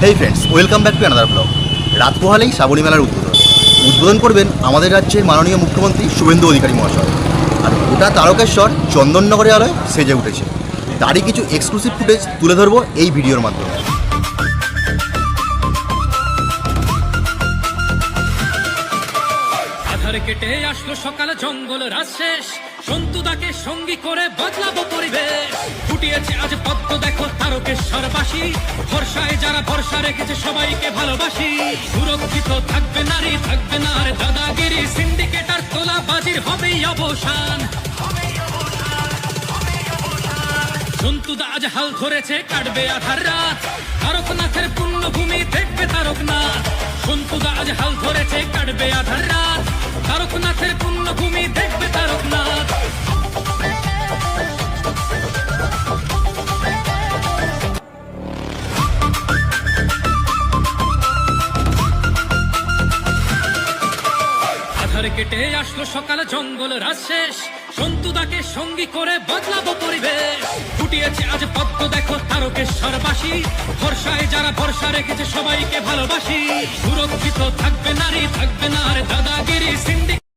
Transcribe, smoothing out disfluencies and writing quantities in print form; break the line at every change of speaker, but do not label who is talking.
Hey friends, welcome back to another blog. রাত পোহালেই শ্রাবণী মেলার উদ্বোধন করবেন আমাদের রাজ্যের মাননীয় মুখ্যমন্ত্রী শুভেন্দু অধিকারী মহাশয়। আর গোটা তারকেশ্বর চন্দননগরের আলোয় সেজে উঠেছে। তারই কিছু এক্সক্লুসিভ ফুটেজ তুলে ধরবো এই ভিডিওর মাধ্যমে।
কেটে আসলো সকালে জঙ্গল রাত শেষ, সন্তুদাকে সঙ্গী করে বদলাবো পরিবেশ। ফুটিয়েছে আজ পদ্ম দেখো তারকেশ্বরবাসী, ভরসায় যারা ভরসা রেখেছে সবাইকে ভালোবাসি। সুরক্ষিত থাকবে নারী, থাকবে না আর দাদাগিরি, সিন্ডিকেটার তোলা বাজির হবেই অবসান। সন্তুদা আজ হাল ধরেছে, কাটবে আধার রাত, তারকনাথের পুণ্যভূমি দেখবে তারকনাথ। সন্তুদা আজ হাল ধরেছে, কাটবে আধার রাত, তারকনাথের পুণ্যভূমি দেখবে তারকনাথ। আধার কেটে আসলো সকালে জঙ্গল রাত শেষ, সন্তুদাকে সঙ্গী করে বদলাবো পরিবেশ। ফুটিয়েছে আজ পদ্ম দেখো তারকেশ্বরবাসী, ভরসায় যারা ভরসা রেখেছে সবাইকে ভালোবাসি। সুরক্ষিত থাকবে নারী, থাকবে না আর দাদাগিরি, সিন্ডিকেট